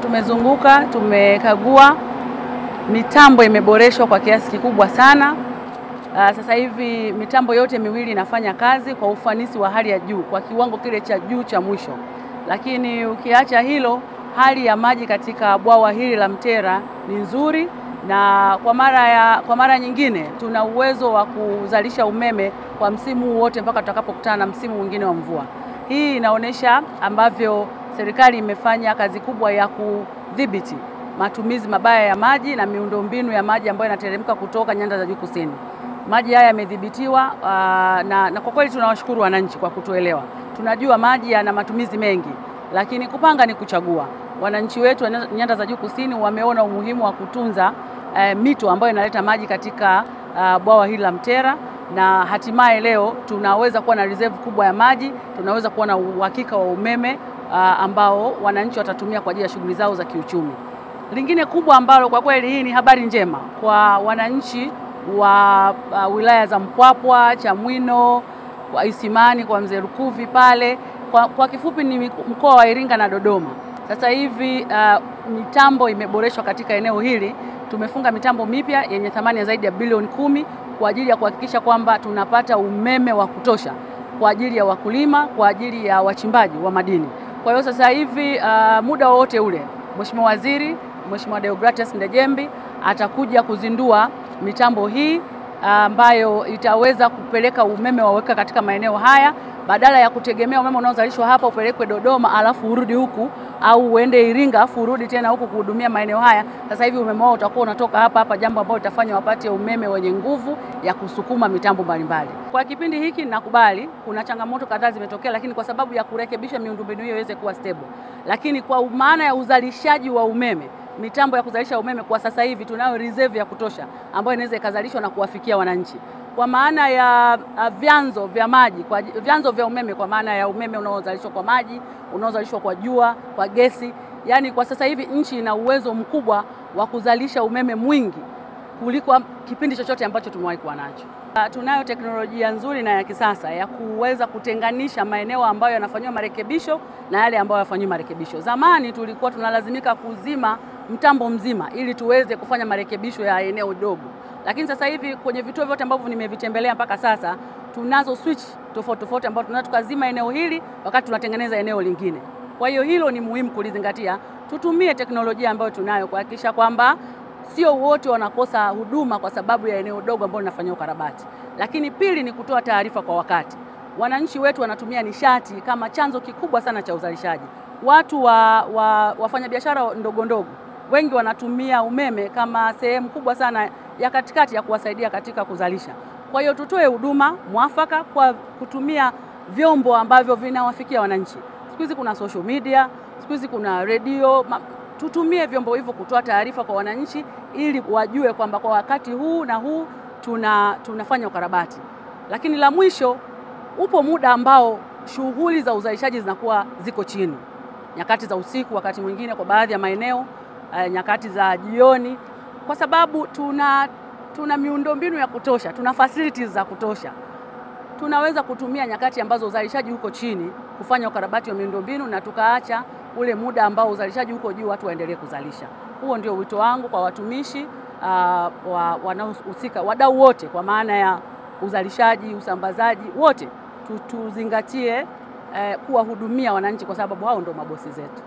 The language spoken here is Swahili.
Tumezunguka, tumekagua, mitambo imeboreshwa kwa kiasi kikubwa sana. Sasa hivi mitambo yote miwili inafanya kazi kwa ufanisi wa hali ya juu, kwa kiwango kile cha juu cha mwisho. Lakini ukiacha hilo, hali ya maji katika bwawa hili la Mtera ni nzuri, na kwa mara nyingine tuna uwezo wa kuzalisha umeme kwa msimu wote mpaka tutakapokutana na msimu mwingine wa mvua. Hii inaonyesha ambavyo serikali imefanya kazi kubwa ya kudhibiti matumizi mabaya ya maji na miundombinu ya maji ambayo inateremka kutoka nyanda za juu kusini. Maji haya yamedhibitiwa na kwa kweli tunawashukuru wananchi kwa kutuelewa. Tunajua maji yana matumizi mengi, lakini kupanga ni kuchagua. Wananchi wetu wa nyanda za juu kusini wameona umuhimu wa kutunza mito ambayo inaleta maji katika bwawa hili la Mtera, na hatimaye leo tunaweza kuwa na reserve kubwa ya maji, tunaweza kuwa na uhakika wa umeme ambao wananchi watatumia kwa ajili ya shughuli zao za kiuchumi. Lingine kubwa ambalo kwa kweli hii ni habari njema kwa wananchi wa wilaya za Mpwapwa, Chamwino, kwa Isimani, kwa Mzee Lukuvi pale. Kwa kifupi ni mkoa wa Iringa na Dodoma. Sasa hivi mitambo imeboreshwa katika eneo hili. Tumefunga mitambo mipya yenye thamani ya zaidi ya bilioni 10 kwa ajili ya kuhakikisha kwamba tunapata umeme wa kutosha kwa ajili ya wakulima, kwa ajili ya wachimbaji wa madini. Kwa hiyo sasa hivi muda wote ule Mheshimiwa Waziri, Mheshimiwa Deogratias Ndejembi atakuja kuzindua mitambo hii ambayo itaweza kupeleka umeme waweka katika maeneo haya, badala ya kutegemea umeme unaozalishwa hapa upelekwe Dodoma alafu urudi huku, au uende Iringa alafu urudi tena huku kuhudumia maeneo haya. Sasa hivi umeme wao utakuwa unatoka hapa, jambo ambalo litafanya wapate umeme wenye nguvu ya kusukuma mitambo mbalimbali. Kwa kipindi hiki ninakubali kuna changamoto kadhaa zimetokea, lakini kwa sababu ya kurekebisha miundombinu hiyo iweze kuwa stable. Lakini kwa maana ya uzalishaji wa umeme, mitambo ya kuzalisha umeme kwa sasa hivi tunayo reserve ya kutosha ambayo inaweza ikazalishwa na kuwafikia wananchi. Kwa maana ya vyanzo vya maji, vyanzo vya umeme, kwa maana ya umeme unaozalishwa kwa maji, unaozalishwa kwa jua, kwa gesi. Yani kwa sasa hivi nchi ina uwezo mkubwa wa kuzalisha umeme mwingi kuliko kipindi chochote ambacho tumewahi kuwa nacho. Tunayo teknolojia nzuri na ya kisasa ya kuweza kutenganisha maeneo ambayo yanafanywa marekebisho na yale ambayo hayafanywi marekebisho. Zamani tulikuwa tunalazimika kuzima mtambo mzima ili tuweze kufanya marekebisho ya eneo dogo. Lakini sasa hivi kwenye vituo vyote ambavyo nimevitembelea mpaka sasa, tunazo switch tofauti ambazo tunaweza tukazima eneo hili wakati tunatengeneza eneo lingine. Kwa hiyo hilo ni muhimu kulizingatia. Tutumie teknolojia ambayo tunayo kuhakikisha kwamba sio wote wanakosa huduma kwa sababu ya eneo dogo ambalo linafanywa ukarabati. Lakini pili ni kutoa taarifa kwa wakati. Wananchi wetu wanatumia nishati kama chanzo kikubwa sana cha uzalishaji. Watu wafanyabiashara ndogo wengi wanatumia umeme kama sehemu kubwa sana ya katikati ya kuwasaidia katika kuzalisha. Kwa hiyo tutoe huduma mwafaka kwa kutumia vyombo ambavyo vinawafikia wananchi. Siku hizi kuna social media, siku hizi kuna radio. Tutumie vyombo hivyo kutoa taarifa kwa wananchi ili wajue kwamba kwa wakati huu na huu tunafanya ukarabati. Lakini la mwisho, upo muda ambao shughuli za uzalishaji zinakuwa ziko chini. Nyakati za usiku, wakati mwingine kwa baadhi ya maeneo, nyakati za jioni, kwa sababu tuna miundombinu ya kutosha, tuna facilities za kutosha. Tunaweza kutumia nyakati ambazo uzalishaji uko chini kufanya ukarabati wa miundombinu na tukaacha ule muda ambao uzalishaji uko juu watu waendelee kuzalisha. Huo ndio wito wangu kwa watumishi wanaohusika, wadau wote, kwa maana ya uzalishaji, usambazaji, wote tuzingatie kuwahudumia wananchi kwa sababu hao ndio mabosi zetu.